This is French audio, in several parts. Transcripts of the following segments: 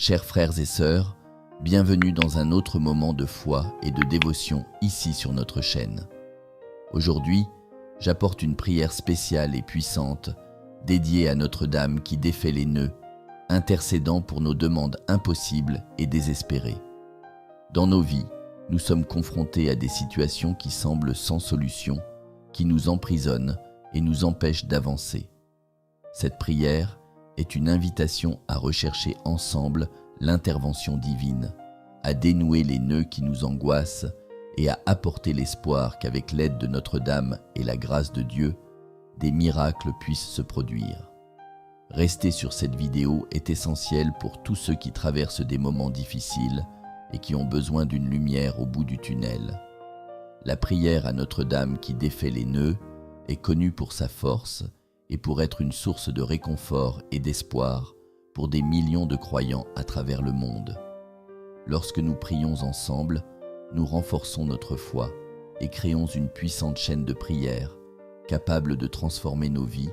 Chers frères et sœurs, bienvenue dans un autre moment de foi et de dévotion ici sur notre chaîne. Aujourd'hui, j'apporte une prière spéciale et puissante dédiée à Notre-Dame qui défait les nœuds, intercédant pour nos demandes impossibles et désespérées. Dans nos vies, nous sommes confrontés à des situations qui semblent sans solution, qui nous emprisonnent et nous empêchent d'avancer. Cette prière est une invitation à rechercher ensemble l'intervention divine, à dénouer les nœuds qui nous angoissent et à apporter l'espoir qu'avec l'aide de Notre-Dame et la grâce de Dieu, des miracles puissent se produire. Rester sur cette vidéo est essentiel pour tous ceux qui traversent des moments difficiles et qui ont besoin d'une lumière au bout du tunnel. La prière à Notre-Dame qui défait les nœuds est connue pour sa force et pour être une source de réconfort et d'espoir pour des millions de croyants à travers le monde. Lorsque nous prions ensemble, nous renforçons notre foi et créons une puissante chaîne de prière capable de transformer nos vies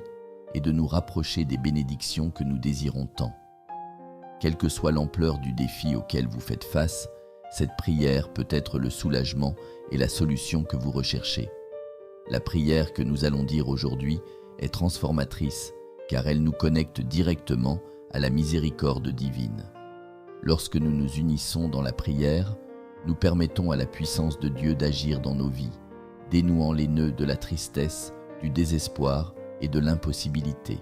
et de nous rapprocher des bénédictions que nous désirons tant. Quelle que soit l'ampleur du défi auquel vous faites face, cette prière peut être le soulagement et la solution que vous recherchez. La prière que nous allons dire aujourd'hui est transformatrice car elle nous connecte directement à la miséricorde divine. Lorsque nous nous unissons dans la prière, nous permettons à la puissance de Dieu d'agir dans nos vies, dénouant les nœuds de la tristesse, du désespoir et de l'impossibilité.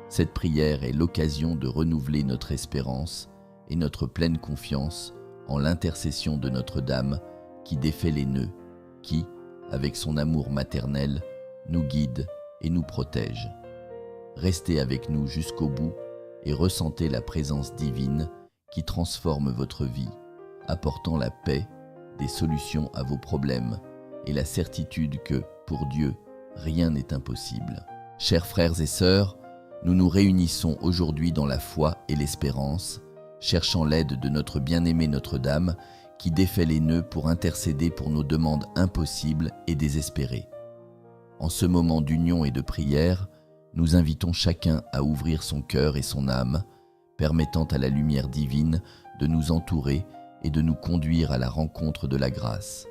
Cette prière est l'occasion de renouveler notre espérance et notre pleine confiance en l'intercession de Notre-Dame qui défait les nœuds, qui, avec son amour maternel, nous guide et nous protège. Restez avec nous jusqu'au bout et ressentez la présence divine qui transforme votre vie, apportant la paix, des solutions à vos problèmes et la certitude que, pour Dieu, rien n'est impossible. Chers frères et sœurs, nous nous réunissons aujourd'hui dans la foi et l'espérance, cherchant l'aide de notre bien-aimée Notre-Dame qui défait les nœuds pour intercéder pour nos demandes impossibles et désespérées. En ce moment d'union et de prière, nous invitons chacun à ouvrir son cœur et son âme, permettant à la lumière divine de nous entourer et de nous conduire à la rencontre de la grâce.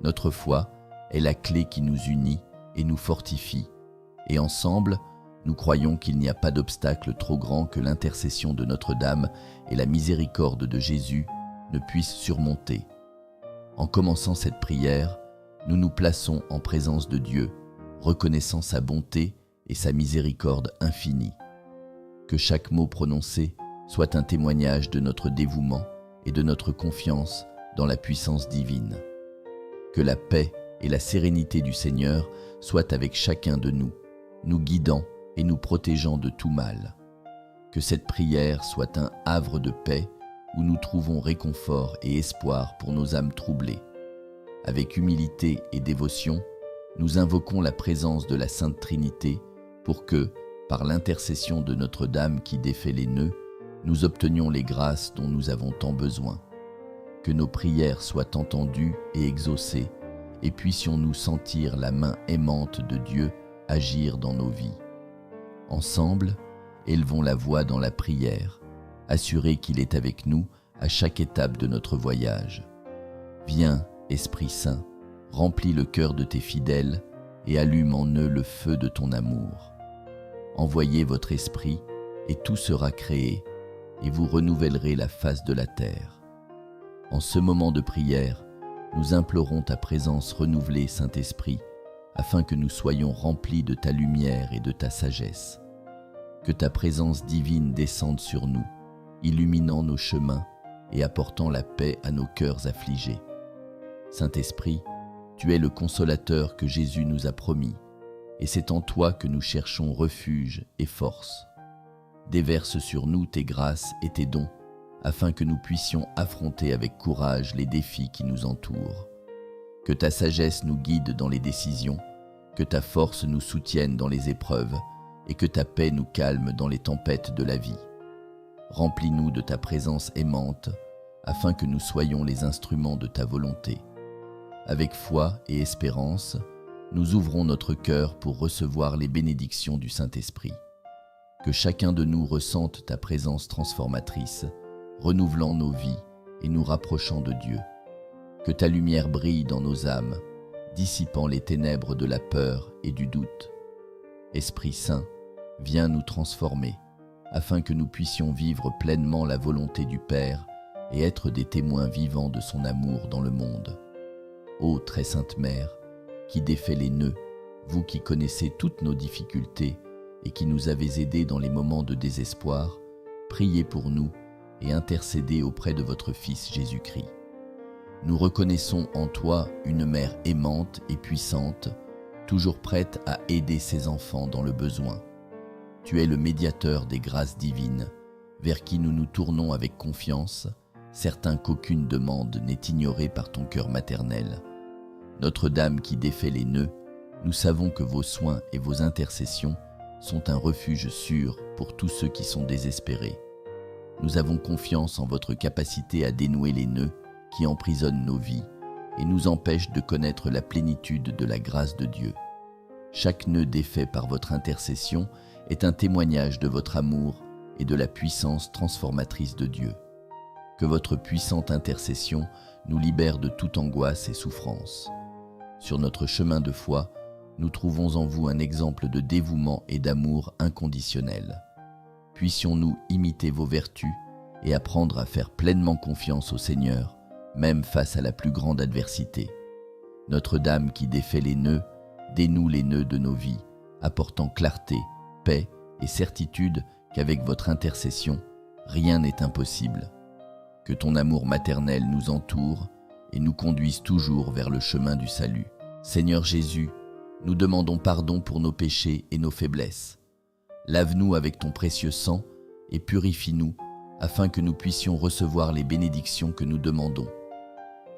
Notre foi est la clé qui nous unit et nous fortifie, et ensemble, nous croyons qu'il n'y a pas d'obstacle trop grand que l'intercession de Notre-Dame et la miséricorde de Jésus ne puissent surmonter. En commençant cette prière, nous nous plaçons en présence de Dieu, reconnaissant sa bonté et sa miséricorde infinie. Que chaque mot prononcé soit un témoignage de notre dévouement et de notre confiance dans la puissance divine. Que la paix et la sérénité du Seigneur soient avec chacun de nous, nous guidant et nous protégeant de tout mal. Que cette prière soit un havre de paix où nous trouvons réconfort et espoir pour nos âmes troublées. Avec humilité et dévotion, nous invoquons la présence de la Sainte Trinité pour que, par l'intercession de Notre-Dame qui défait les nœuds, nous obtenions les grâces dont nous avons tant besoin. Que nos prières soient entendues et exaucées, et puissions-nous sentir la main aimante de Dieu agir dans nos vies. Ensemble, élevons la voix dans la prière, assurés qu'il est avec nous à chaque étape de notre voyage. Viens, Esprit Saint, remplis le cœur de tes fidèles et allume en eux le feu de ton amour. Envoyez votre esprit et tout sera créé, et vous renouvellerez la face de la terre. En ce moment de prière, nous implorons ta présence renouvelée, Saint-Esprit, afin que nous soyons remplis de ta lumière et de ta sagesse. Que ta présence divine descende sur nous, illuminant nos chemins et apportant la paix à nos cœurs affligés. Saint-Esprit, tu es le consolateur que Jésus nous a promis, et c'est en toi que nous cherchons refuge et force. Déverse sur nous tes grâces et tes dons, afin que nous puissions affronter avec courage les défis qui nous entourent. Que ta sagesse nous guide dans les décisions, que ta force nous soutienne dans les épreuves, et que ta paix nous calme dans les tempêtes de la vie. Remplis-nous de ta présence aimante, afin que nous soyons les instruments de ta volonté. Avec foi et espérance, nous ouvrons notre cœur pour recevoir les bénédictions du Saint-Esprit. Que chacun de nous ressente ta présence transformatrice, renouvelant nos vies et nous rapprochant de Dieu. Que ta lumière brille dans nos âmes, dissipant les ténèbres de la peur et du doute. Esprit Saint, viens nous transformer, afin que nous puissions vivre pleinement la volonté du Père et être des témoins vivants de son amour dans le monde. Ô très sainte Mère, qui défait les nœuds, vous qui connaissez toutes nos difficultés et qui nous avez aidés dans les moments de désespoir, priez pour nous et intercédez auprès de votre Fils Jésus-Christ. Nous reconnaissons en toi une mère aimante et puissante, toujours prête à aider ses enfants dans le besoin. Tu es le médiateur des grâces divines, vers qui nous nous tournons avec confiance, certain qu'aucune demande n'est ignorée par ton cœur maternel. Notre-Dame qui défait les nœuds, nous savons que vos soins et vos intercessions sont un refuge sûr pour tous ceux qui sont désespérés. Nous avons confiance en votre capacité à dénouer les nœuds qui emprisonnent nos vies et nous empêchent de connaître la plénitude de la grâce de Dieu. Chaque nœud défait par votre intercession est un témoignage de votre amour et de la puissance transformatrice de Dieu. Que votre puissante intercession nous libère de toute angoisse et souffrance. Sur notre chemin de foi, nous trouvons en vous un exemple de dévouement et d'amour inconditionnel. Puissions-nous imiter vos vertus et apprendre à faire pleinement confiance au Seigneur, même face à la plus grande adversité. Notre-Dame qui défait les nœuds, dénoue les nœuds de nos vies, apportant clarté, paix et certitude qu'avec votre intercession, rien n'est impossible. Que ton amour maternel nous entoure et nous conduise toujours vers le chemin du salut. Seigneur Jésus, nous demandons pardon pour nos péchés et nos faiblesses. Lave-nous avec ton précieux sang et purifie-nous afin que nous puissions recevoir les bénédictions que nous demandons.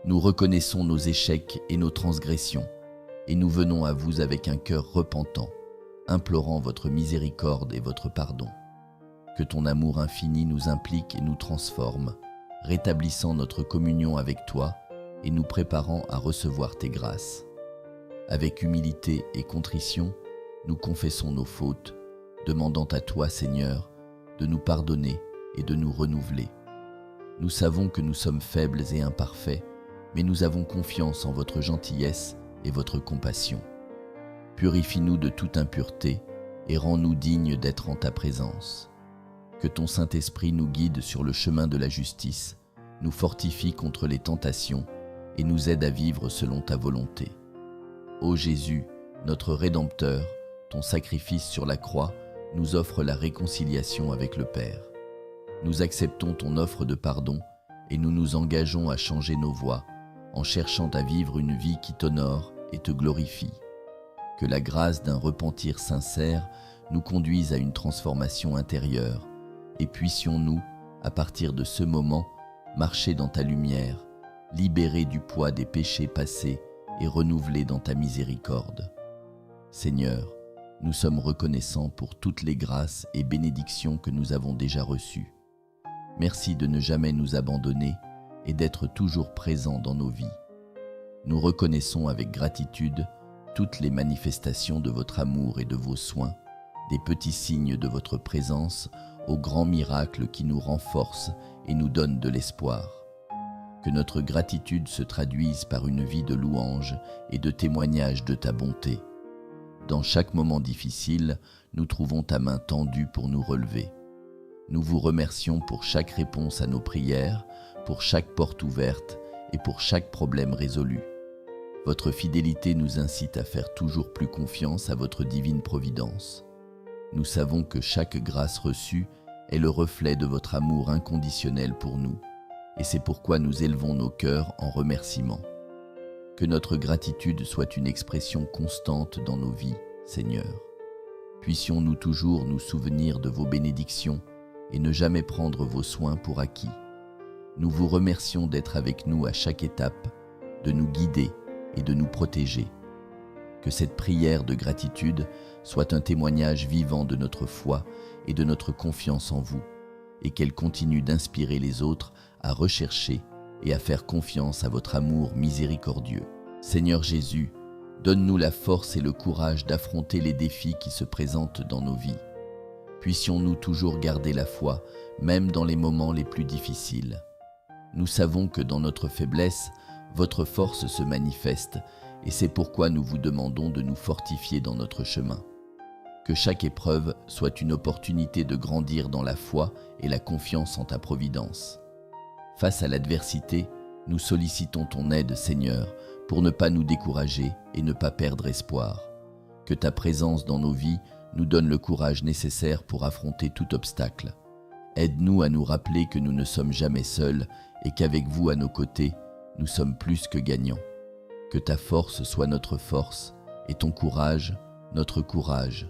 Nous reconnaissons nos échecs et nos transgressions et nous venons à vous avec un cœur repentant, implorant votre miséricorde et votre pardon. Que ton amour infini nous implique et nous transforme, rétablissant notre communion avec toi et nous préparant à recevoir tes grâces. Avec humilité et contrition, nous confessons nos fautes, demandant à toi, Seigneur, de nous pardonner et de nous renouveler. Nous savons que nous sommes faibles et imparfaits, mais nous avons confiance en votre gentillesse et votre compassion. Purifie-nous de toute impureté et rends-nous dignes d'être en ta présence. Que ton Saint-Esprit nous guide sur le chemin de la justice, nous fortifie contre les tentations et nous aide à vivre selon ta volonté. Ô Jésus, notre Rédempteur, ton sacrifice sur la croix nous offre la réconciliation avec le Père. Nous acceptons ton offre de pardon et nous nous engageons à changer nos voies en cherchant à vivre une vie qui t'honore et te glorifie. Que la grâce d'un repentir sincère nous conduise à une transformation intérieure et puissions-nous, à partir de ce moment, marcher dans ta lumière, libérés du poids des péchés passés et renouvelés dans ta miséricorde. Seigneur, nous sommes reconnaissants pour toutes les grâces et bénédictions que nous avons déjà reçues. Merci de ne jamais nous abandonner et d'être toujours présent dans nos vies. Nous reconnaissons avec gratitude toutes les manifestations de votre amour et de vos soins, des petits signes de votre présence aux grands miracles qui nous renforcent et nous donnent de l'espoir. Que notre gratitude se traduise par une vie de louange et de témoignage de ta bonté. Dans chaque moment difficile, nous trouvons ta main tendue pour nous relever. Nous vous remercions pour chaque réponse à nos prières, pour chaque porte ouverte et pour chaque problème résolu. Votre fidélité nous incite à faire toujours plus confiance à votre divine providence. Nous savons que chaque grâce reçue est le reflet de votre amour inconditionnel pour nous, et c'est pourquoi nous élevons nos cœurs en remerciement. Que notre gratitude soit une expression constante dans nos vies, Seigneur. Puissions-nous toujours nous souvenir de vos bénédictions et ne jamais prendre vos soins pour acquis. Nous vous remercions d'être avec nous à chaque étape, de nous guider et de nous protéger. Que cette prière de gratitude soit un témoignage vivant de notre foi et de notre confiance en vous, et qu'elle continue d'inspirer les autres à rechercher et à faire confiance à votre amour miséricordieux. Seigneur Jésus, donne-nous la force et le courage d'affronter les défis qui se présentent dans nos vies. Puissions-nous toujours garder la foi, même dans les moments les plus difficiles. Nous savons que dans notre faiblesse, votre force se manifeste, et c'est pourquoi nous vous demandons de nous fortifier dans notre chemin. Que chaque épreuve soit une opportunité de grandir dans la foi et la confiance en ta providence. Face à l'adversité, nous sollicitons ton aide, Seigneur, pour ne pas nous décourager et ne pas perdre espoir. Que ta présence dans nos vies nous donne le courage nécessaire pour affronter tout obstacle. Aide-nous à nous rappeler que nous ne sommes jamais seuls et qu'avec vous à nos côtés, nous sommes plus que gagnants. Que ta force soit notre force et ton courage, notre courage.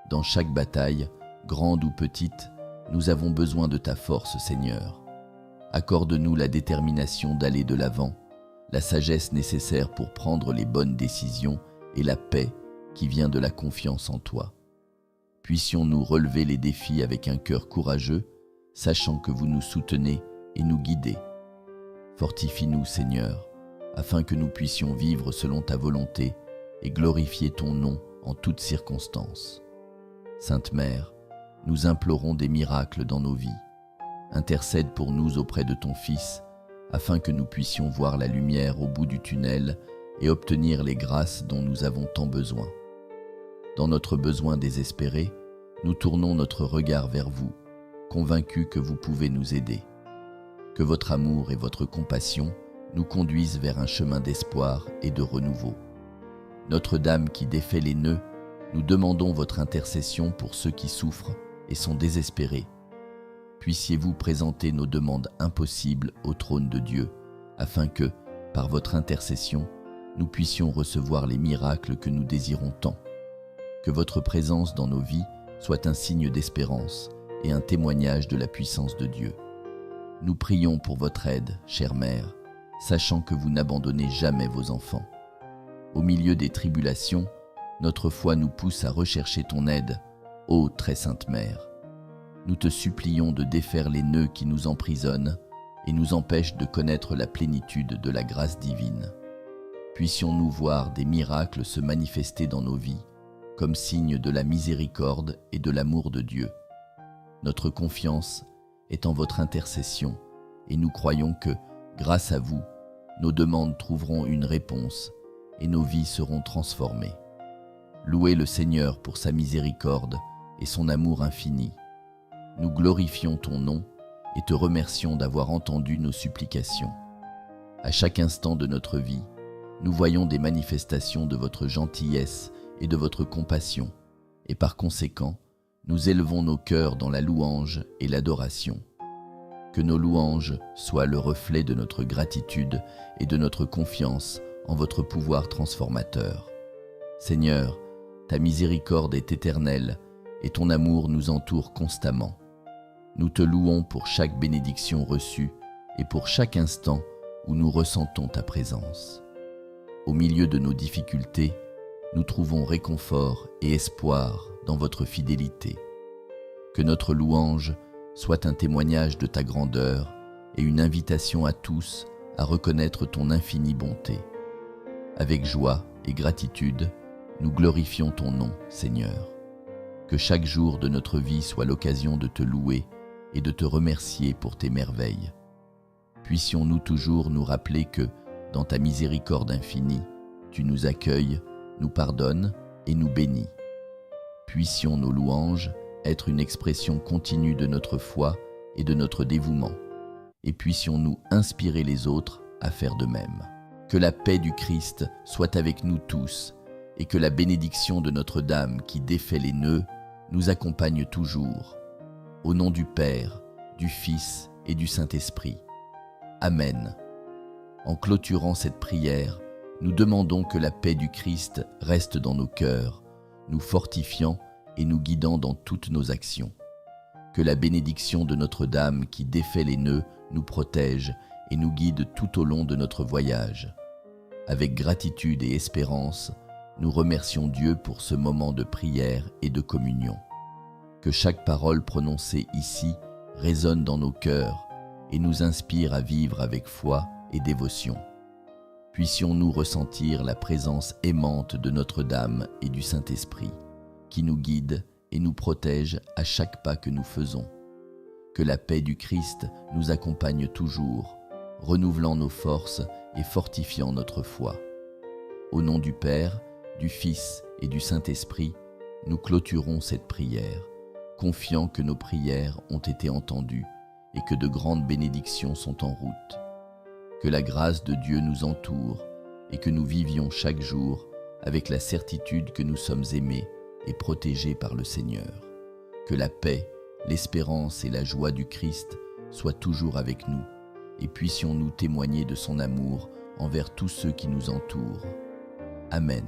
Dans chaque bataille, grande ou petite, nous avons besoin de ta force, Seigneur. Accorde-nous la détermination d'aller de l'avant, la sagesse nécessaire pour prendre les bonnes décisions et la paix qui vient de la confiance en toi. Puissions-nous relever les défis avec un cœur courageux, sachant que vous nous soutenez et nous guidez. Fortifie-nous, Seigneur, afin que nous puissions vivre selon ta volonté et glorifier ton nom en toutes circonstances. Sainte Mère, nous implorons des miracles dans nos vies. Intercède pour nous auprès de ton Fils, afin que nous puissions voir la lumière au bout du tunnel et obtenir les grâces dont nous avons tant besoin. Dans notre besoin désespéré, nous tournons notre regard vers vous, convaincus que vous pouvez nous aider. Que votre amour et votre compassion nous conduisent vers un chemin d'espoir et de renouveau. Notre-Dame qui défait les nœuds, nous demandons votre intercession pour ceux qui souffrent et sont désespérés. Puissiez-vous présenter nos demandes impossibles au trône de Dieu, afin que, par votre intercession, nous puissions recevoir les miracles que nous désirons tant. Que votre présence dans nos vies soit un signe d'espérance et un témoignage de la puissance de Dieu. Nous prions pour votre aide, chère Mère, sachant que vous n'abandonnez jamais vos enfants. Au milieu des tribulations, notre foi nous pousse à rechercher ton aide, ô très sainte Mère. Nous te supplions de défaire les nœuds qui nous emprisonnent et nous empêchent de connaître la plénitude de la grâce divine. Puissions-nous voir des miracles se manifester dans nos vies, comme signe de la miséricorde et de l'amour de Dieu. Notre confiance est en votre intercession et nous croyons que, grâce à vous, nos demandes trouveront une réponse et nos vies seront transformées. Louez le Seigneur pour sa miséricorde et son amour infini. Nous glorifions ton nom et te remercions d'avoir entendu nos supplications. À chaque instant de notre vie, nous voyons des manifestations de votre gentillesse et de votre compassion, et par conséquent, nous élevons nos cœurs dans la louange et l'adoration. Que nos louanges soient le reflet de notre gratitude et de notre confiance en votre pouvoir transformateur. Seigneur, ta miséricorde est éternelle et ton amour nous entoure constamment. Nous te louons pour chaque bénédiction reçue et pour chaque instant où nous ressentons ta présence. Au milieu de nos difficultés, nous trouvons réconfort et espoir dans votre fidélité. Que notre louange soit un témoignage de ta grandeur et une invitation à tous à reconnaître ton infinie bonté. Avec joie et gratitude, nous glorifions ton nom, Seigneur. Que chaque jour de notre vie soit l'occasion de te louer et de te remercier pour tes merveilles. Puissions-nous toujours nous rappeler que, dans ta miséricorde infinie, tu nous accueilles, nous pardonnes et nous bénis. Puissions nos louanges être une expression continue de notre foi et de notre dévouement, et puissions-nous inspirer les autres à faire de même. Que la paix du Christ soit avec nous tous, et que la bénédiction de Notre-Dame qui défait les nœuds nous accompagne toujours. Au nom du Père, du Fils et du Saint-Esprit. Amen. En clôturant cette prière, nous demandons que la paix du Christ reste dans nos cœurs, nous fortifiant et nous guidant dans toutes nos actions. Que la bénédiction de Notre-Dame qui défait les nœuds nous protège et nous guide tout au long de notre voyage. Avec gratitude et espérance, nous remercions Dieu pour ce moment de prière et de communion. Que chaque parole prononcée ici résonne dans nos cœurs et nous inspire à vivre avec foi et dévotion. Puissions-nous ressentir la présence aimante de Notre-Dame et du Saint-Esprit, qui nous guide et nous protège à chaque pas que nous faisons. Que la paix du Christ nous accompagne toujours, renouvelant nos forces et fortifiant notre foi. Au nom du Père, du Fils et du Saint-Esprit, nous clôturons cette prière, confiant que nos prières ont été entendues et que de grandes bénédictions sont en route. Que la grâce de Dieu nous entoure et que nous vivions chaque jour avec la certitude que nous sommes aimés et protégés par le Seigneur. Que la paix, l'espérance et la joie du Christ soient toujours avec nous et puissions-nous témoigner de son amour envers tous ceux qui nous entourent. Amen.